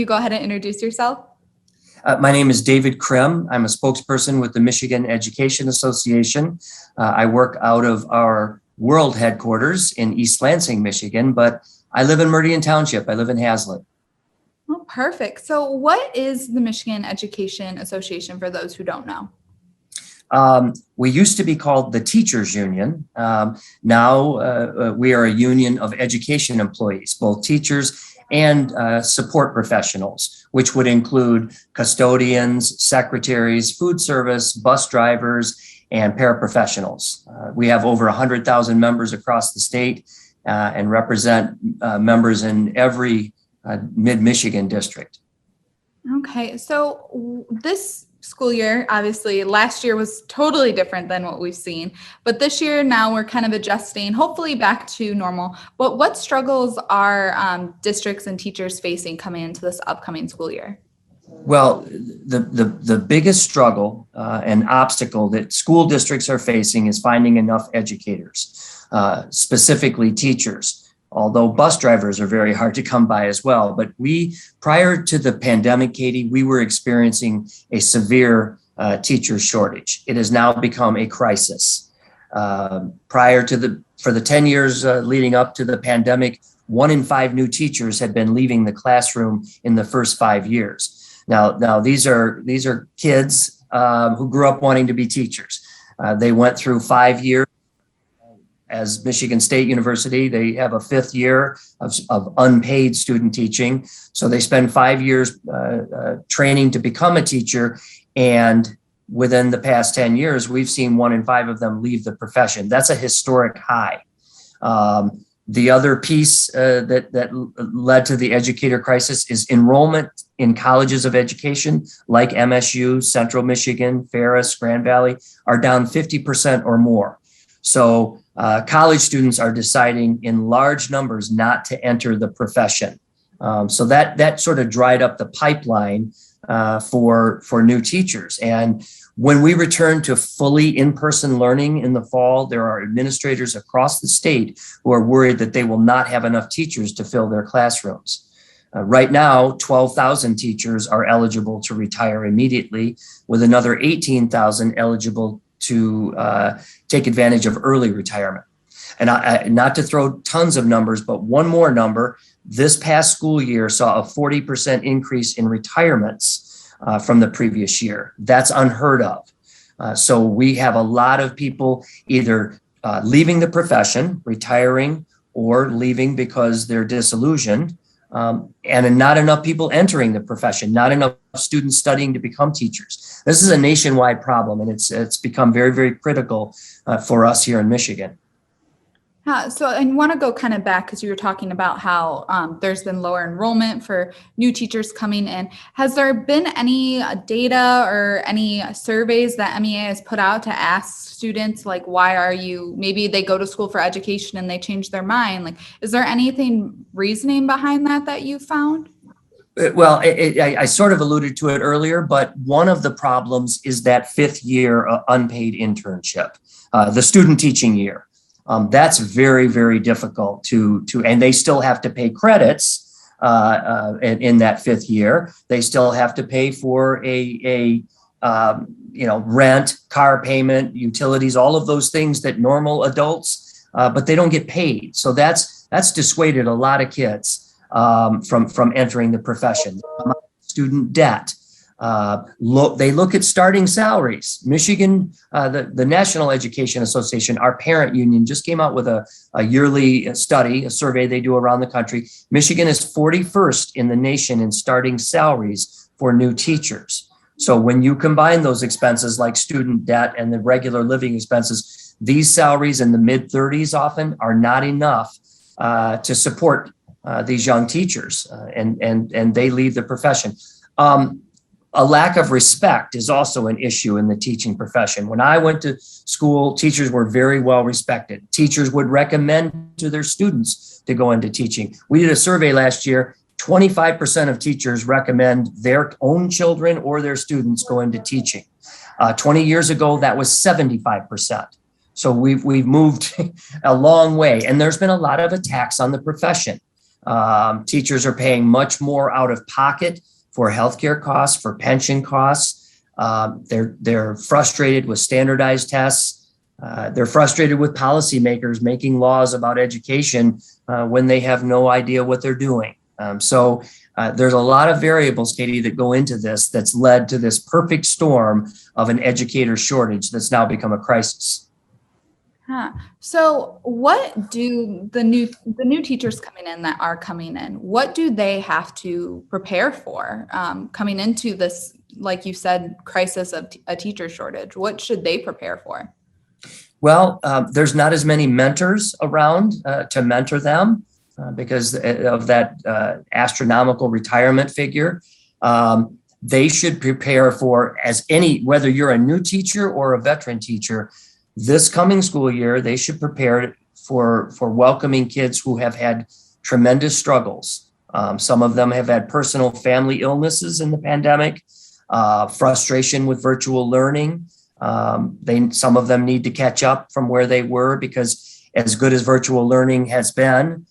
you go ahead and introduce yourself? My name is David Crim. I'm a spokesperson with the Michigan Education Association. I work out of our world headquarters in East Lansing, Michigan, but I live in Meridian Township. I live in Hazlet. Oh, perfect. So what is the Michigan Education Association for those who don't know? We used to be called the Teachers Union. Now we are a union of education employees, both teachers and support professionals, which would include custodians, secretaries, food service, bus drivers, and paraprofessionals. We have over 100,000 members across the state and represent members in every mid-Michigan district. Okay, so this school year, obviously last year was totally different than what we've seen, but this year now we're kind of adjusting, hopefully back to normal. But what struggles are districts and teachers facing coming into this upcoming school year? Well, the biggest struggle and obstacle that school districts are facing is finding enough educators, specifically teachers. Although bus drivers are very hard to come by as well. But prior to the pandemic, Katie, we were experiencing a severe teacher shortage. It has now become a crisis. For the 10 years leading up to the pandemic, 1 in 5 new teachers had been leaving the classroom in the first 5 years. Now these are kids who grew up wanting to be teachers. They went through 5 years. As Michigan State University, they have a 5th year of unpaid student teaching. So they spend 5 years training to become a teacher. And within the past 10 years, we've seen 1 in 5 of them leave the profession. That's a historic high. The other piece that led to the educator crisis is enrollment in colleges of education like MSU, Central Michigan, Ferris, Grand Valley are down 50% or more. So college students are deciding in large numbers not to enter the profession. So that sort of dried up the pipeline for new teachers. And when we return to fully in-person learning in the fall, there are administrators across the state who are worried that they will not have enough teachers to fill their classrooms. Right now, 12,000 teachers are eligible to retire immediately, with another 18,000 eligible to take advantage of early retirement. And not to throw tons of numbers, but one more number, this past school year saw a 40% increase in retirements from the previous year. That's unheard of. So we have a lot of people either leaving the profession, retiring, or leaving because they're disillusioned. And not enough people entering the profession, not enough students studying to become teachers. This is a nationwide problem, and it's become very, very critical for us here in Michigan. So I want to go kind of back because you were talking about how there's been lower enrollment for new teachers coming in. Has there been any data or any surveys that MEA has put out to ask students, like, why are you, maybe they go to school for education and they change their mind? Like, is there anything reasoning behind that you found? Well, I sort of alluded to it earlier, but one of the problems is that 5th year unpaid internship, the student teaching year. That's very, very difficult to, and they still have to pay credits in that 5th year. They still have to pay for a rent, car payment, utilities, all of those things that normal adults, but they don't get paid. So that's dissuaded a lot of kids from entering the profession. Student debt. They look at starting salaries. Michigan, the National Education Association, our parent union, just came out with a yearly study, a survey they do around the country. Michigan is 41st in the nation in starting salaries for new teachers. So when you combine those expenses like student debt and the regular living expenses, these salaries in the mid-30s often are not enough to support these young teachers, and they leave the profession. A lack of respect is also an issue in the teaching profession. When I went to school, teachers were very well respected. Teachers would recommend to their students to go into teaching. We did a survey last year. 25% of teachers recommend their own children or their students go into teaching. 20 years ago, that was 75%. So we've moved a long way, and there's been a lot of attacks on the profession. Teachers are paying much more out of pocket for healthcare costs, for pension costs. They're frustrated with standardized tests. They're frustrated with policymakers making laws about education when they have no idea what they're doing. So there's a lot of variables, Katie, that go into this that's led to this perfect storm of an educator shortage that's now become a crisis. So what do the new teachers coming in that are coming in, what do they have to prepare for coming into this, like you said, crisis of a teacher shortage? What should they prepare for? Well, there's not as many mentors around to mentor them because of that astronomical retirement figure. They should prepare for whether you're a new teacher or a veteran teacher, this coming school year, they should prepare for welcoming kids who have had tremendous struggles. Some of them have had personal family illnesses in the pandemic, frustration with virtual learning. Some of them need to catch up from where they were because as good as virtual learning has been,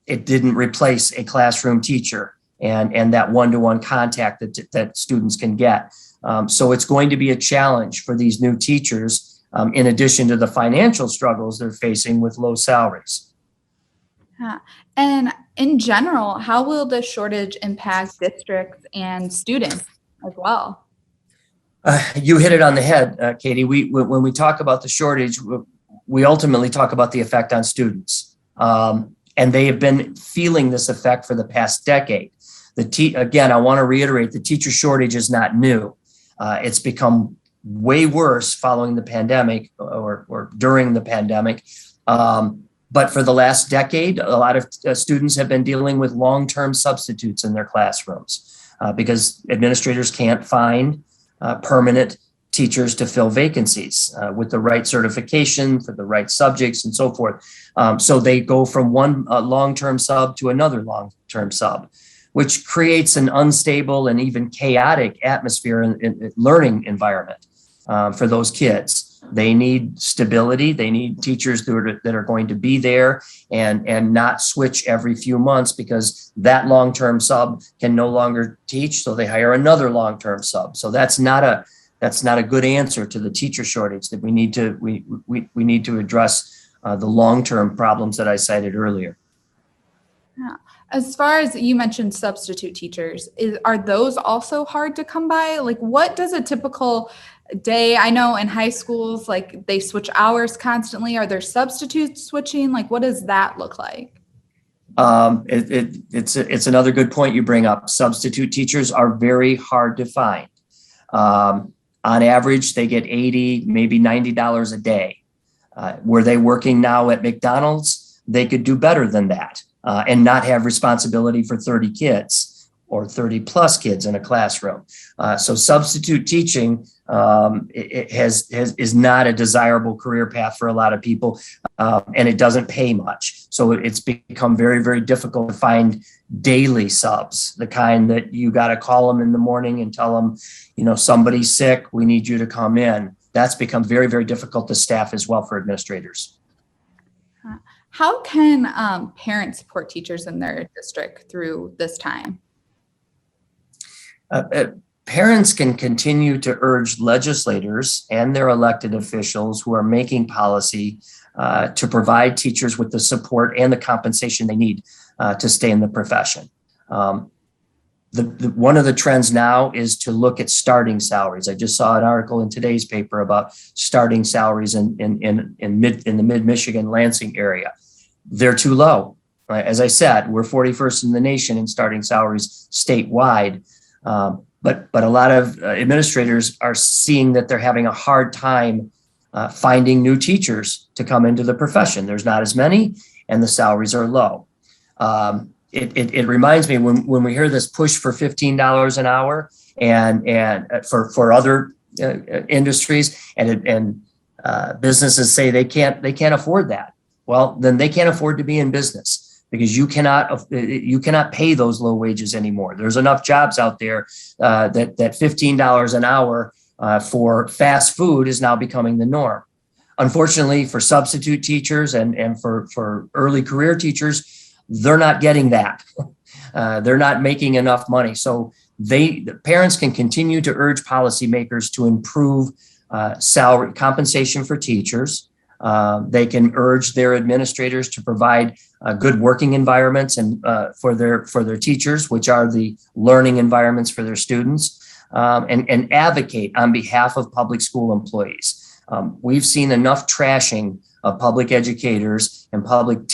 it didn't replace a classroom teacher and that one-to-one contact that students can get. So it's going to be a challenge for these new teachers, in addition to the financial struggles they're facing with low salaries. And in general, how will the shortage impact districts and students as well? You hit it on the head, Katie. When we talk about the shortage, we ultimately talk about the effect on students. And they have been feeling this effect for the past decade. Again, I want to reiterate, the teacher shortage is not new. It's become way worse following the pandemic or during the pandemic. But for the last decade, a lot of students have been dealing with long-term substitutes in their classrooms because administrators can't find permanent teachers to fill vacancies with the right certification for the right subjects and so forth. So they go from one long-term sub to another long-term sub, which creates an unstable and even chaotic atmosphere in learning environment for those kids. They need stability. They need teachers that are going to be there and not switch every few months because that long-term sub can no longer teach. So they hire another long-term sub. So that's not a good answer to the teacher shortage. That we need to address the long-term problems that I cited earlier. Yeah. As far as you mentioned substitute teachers, are those also hard to come by? Like, what does a typical day? I know in high schools, like they switch hours constantly. Are there substitutes switching? Like, what does that look like? It's another good point you bring up. Substitute teachers are very hard to find. On average, they get $80, maybe $90 a day. Were they working now at McDonald's? They could do better than that. And not have responsibility for 30 kids or 30 plus kids in a classroom. So substitute teaching is not a desirable career path for a lot of people, and it doesn't pay much. So it's become very, very difficult to find daily subs, the kind that you got to call them in the morning and tell them, somebody's sick, we need you to come in. That's become very, very difficult to staff as well for administrators. How can parents support teachers in their district through this time? Parents can continue to urge legislators and their elected officials who are making policy to provide teachers with the support and the compensation they need to stay in the profession. One of the trends now is to look at starting salaries. I just saw an article in today's paper about starting salaries in the mid-Michigan Lansing area. They're too low. As I said, we're 41st in the nation in starting salaries statewide. But a lot of administrators are seeing that they're having a hard time finding new teachers to come into the profession. There's not as many, and the salaries are low. It reminds me when we hear this push for $15 an hour and for other industries and businesses say they can't afford that. Well, then they can't afford to be in business because you cannot pay those low wages anymore. There's enough jobs out there that $15 an hour for fast food is now becoming the norm. Unfortunately, for substitute teachers and for early career teachers, they're not getting that. They're not making enough money. So the parents can continue to urge policymakers to improve salary compensation for teachers. They can urge their administrators to provide good working environments and for their teachers, which are the learning environments for their students, and advocate on behalf of public school employees. We've seen enough trashing of public educators and public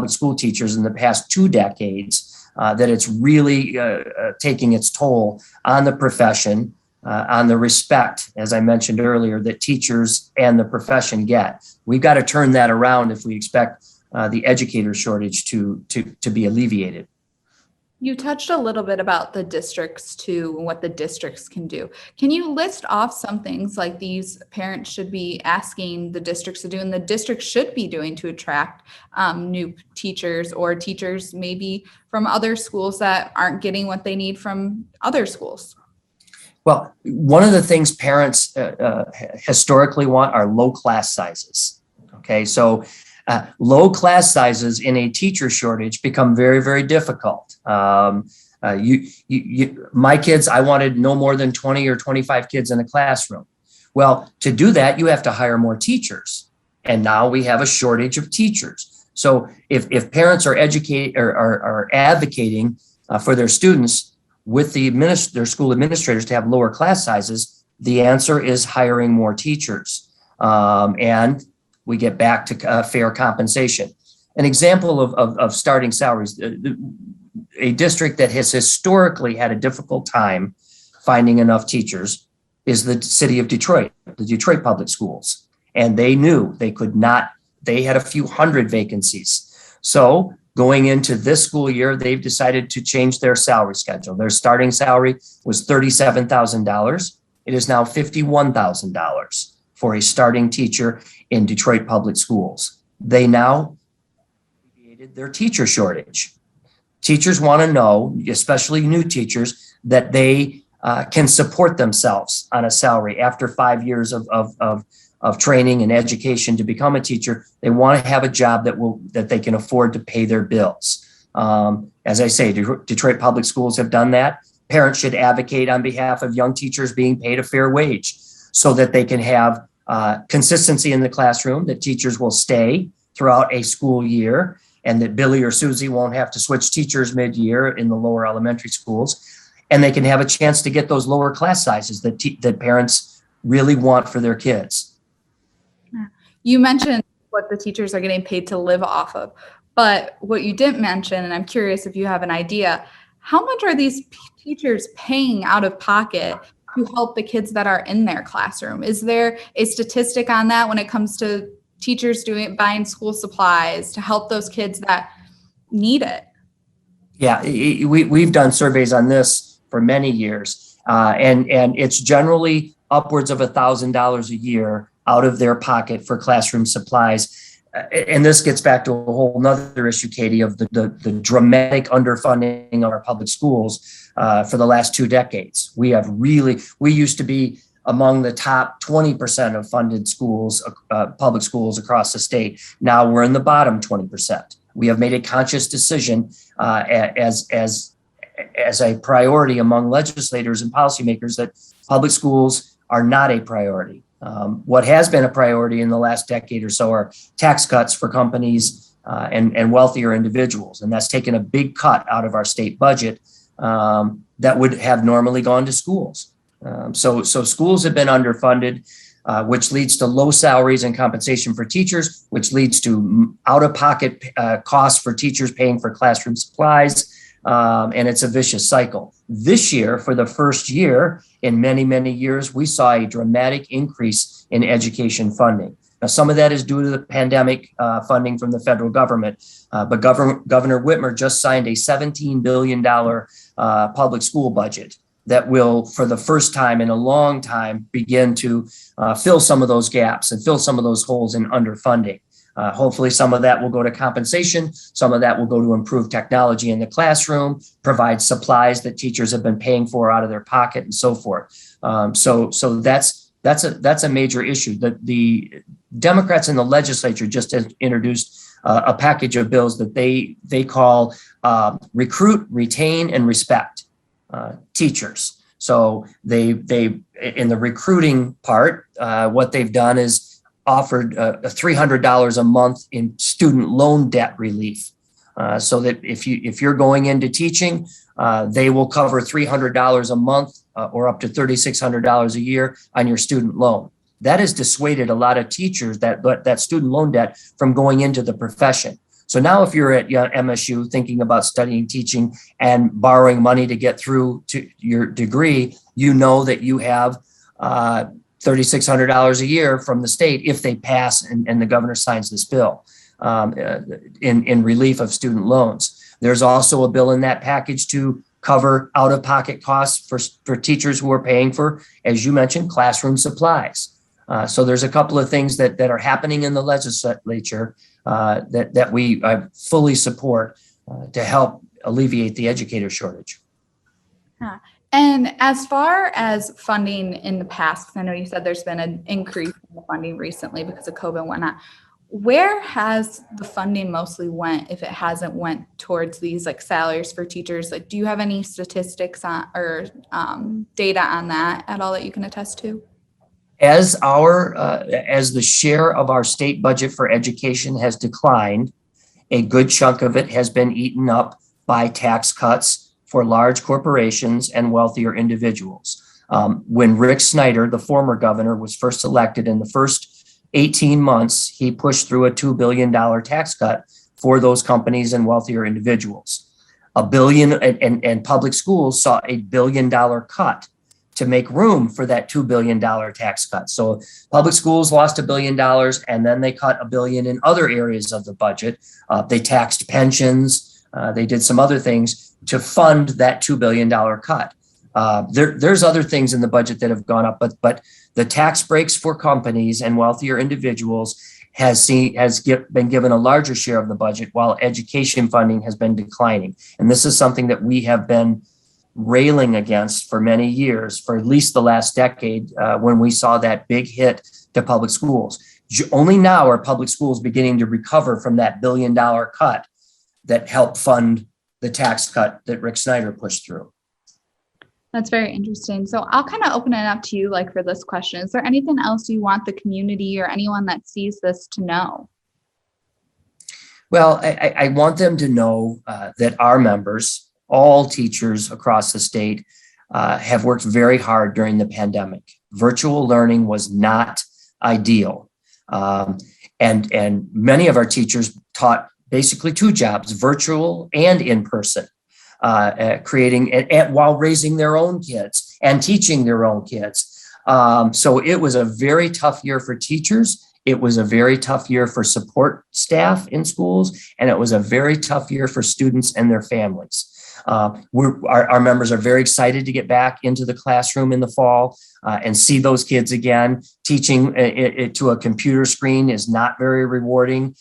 school teachers in the past 2 decades that it's really taking its toll on the profession, on the respect, as I mentioned earlier, that teachers and the profession get. We've got to turn that around if we expect the educator shortage to be alleviated. You touched a little bit about the districts too, and what the districts can do. Can you list off some things like these parents should be asking the districts to do, and the districts should be doing to attract new teachers, or teachers maybe from other schools that aren't getting what they need from other schools? Well, one of the things parents historically want are low class sizes. Okay, so low class sizes in a teacher shortage become very, very difficult. My kids, I wanted no more than 20 or 25 kids in a classroom. Well, to do that, you have to hire more teachers. And now we have a shortage of teachers. So if parents are are advocating for their students with their school administrators to have lower class sizes, the answer is hiring more teachers. And we get back to fair compensation. An example of starting salaries, a district that has historically had a difficult time finding enough teachers is the city of Detroit, the Detroit Public Schools. And they knew they could not, they had a few hundred vacancies. So going into this school year, they've decided to change their salary schedule. Their starting salary was $37,000. It is now $51,000 for a starting teacher in Detroit Public Schools. They now alleviated their teacher shortage. Teachers want to know, especially new teachers, that they can support themselves on a salary after 5 years of training and education to become a teacher. They want to have a job that they can afford to pay their bills. As I say, Detroit Public Schools have done that. Parents should advocate on behalf of young teachers being paid a fair wage so that they can have consistency in the classroom, that teachers will stay throughout a school year, and that Billy or Susie won't have to switch teachers mid-year in the lower elementary schools. And they can have a chance to get those lower class sizes that parents really want for their kids. You mentioned what the teachers are getting paid to live off of, but what you didn't mention, and I'm curious if you have an idea, how much are these teachers paying out of pocket to help the kids that are in their classroom? Is there a statistic on that when it comes to teachers buying school supplies to help those kids that need it? Yeah, we've done surveys on this for many years, and it's generally upwards of $1,000 a year out of their pocket for classroom supplies. And this gets back to a whole nother issue, Katie, of the dramatic underfunding of our public schools for the last 2 decades. We used to be among the top 20% of funded schools, public schools across the state. Now we're in the bottom 20%. We have made a conscious decision as a priority among legislators and policymakers that public schools are not a priority. What has been a priority in the last decade or so are tax cuts for companies and wealthier individuals. And that's taken a big cut out of our state budget that would have normally gone to schools. So schools have been underfunded, which leads to low salaries and compensation for teachers, which leads to out-of-pocket costs for teachers paying for classroom supplies. And it's a vicious cycle. This year, for the first year in many, many years, we saw a dramatic increase in education funding. Now, some of that is due to the pandemic funding from the federal government, but Governor Whitmer just signed a $17 billion public school budget that will, for the first time in a long time, begin to fill some of those gaps and fill some of those holes in underfunding. Hopefully some of that will go to compensation. Some of that will go to improve technology in the classroom, provide supplies that teachers have been paying for out of their pocket, and so forth. So that's a major issue. The Democrats in the legislature just introduced a package of bills that they call recruit, retain, and respect teachers. So they in the recruiting part, what they've done is offered $300 a month in student loan debt relief. So that if you're going into teaching, they will cover $300 a month or up to $3,600 a year on your student loan. That has dissuaded a lot of teachers that student loan debt from going into the profession. So now if you're at MSU thinking about studying teaching and borrowing money to get through to your degree, you know that you have $3,600 a year from the state if they pass and the governor signs this bill in relief of student loans. There's also a bill in that package to cover out-of-pocket costs for teachers who are paying for, as you mentioned, classroom supplies. So there's a couple of things that are happening in the legislature that we fully support to help alleviate the educator shortage. And as far as funding in the past, because I know you said there's been an increase in the funding recently because of COVID and whatnot, where has the funding mostly went if it hasn't went towards these like salaries for teachers? Like, do you have any statistics on or data on that at all that you can attest to? As the share of our state budget for education has declined, a good chunk of it has been eaten up by tax cuts for large corporations and wealthier individuals. When Rick Snyder, the former governor, was first elected, in the first 18 months, he pushed through a $2 billion tax cut for those companies and wealthier individuals. $1 billion, and public schools saw a $1 billion cut to make room for that $2 billion tax cut. So public schools lost $1 billion, and then they cut $1 billion in other areas of the budget. They taxed pensions. They did some other things to fund that $2 billion cut. There's other things in the budget that have gone up, but the tax breaks for companies and wealthier individuals has been given a larger share of the budget, while education funding has been declining. And this is something that we have been railing against for many years, for at least the last decade, when we saw that big hit to public schools. Only now are public schools beginning to recover from that $1 billion cut that helped fund the tax cut that Rick Snyder pushed through. That's very interesting. So I'll kind of open it up to you, like, for this question. Is there anything else you want the community or anyone that sees this to know? Well, I want them to know that our members, all teachers across the state, have worked very hard during the pandemic. Virtual learning was not ideal. And many of our teachers taught basically two jobs, virtual and in person. Creating while raising their own kids and teaching their own kids. So it was a very tough year for teachers. It was a very tough year for support staff in schools, and it was a very tough year for students and their families. Our members are very excited to get back into the classroom in the fall and see those kids again. Teaching it to a computer screen is not very rewarding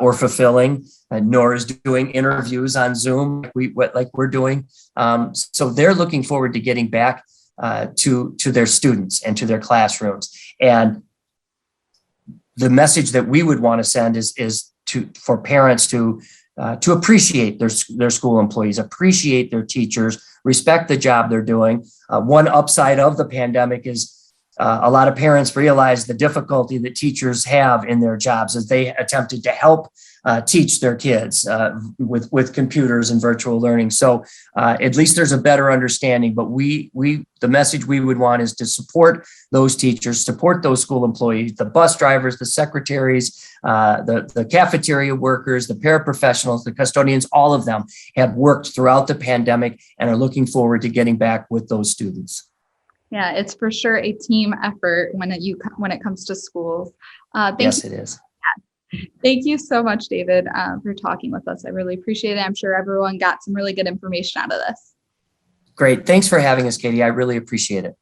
or fulfilling, nor is doing interviews on Zoom like we're doing. So they're looking forward to getting back to their students and to their classrooms. And the message that we would want to send is for parents to appreciate their school employees, appreciate their teachers, respect the job they're doing. One upside of the pandemic is a lot of parents realize the difficulty that teachers have in their jobs as they attempted to help teach their kids with computers and virtual learning. So at least there's a better understanding, but the message we would want is to support those teachers, support those school employees, the bus drivers, the secretaries, the cafeteria workers, the paraprofessionals, the custodians. All of them have worked throughout the pandemic and are looking forward to getting back with those students. Yeah, it's for sure a team effort when it comes to schools. Yes, it is. Thank you so much, David, for talking with us. I really appreciate it. I'm sure everyone got some really good information out of this. Great. Thanks for having us, Katie. I really appreciate it.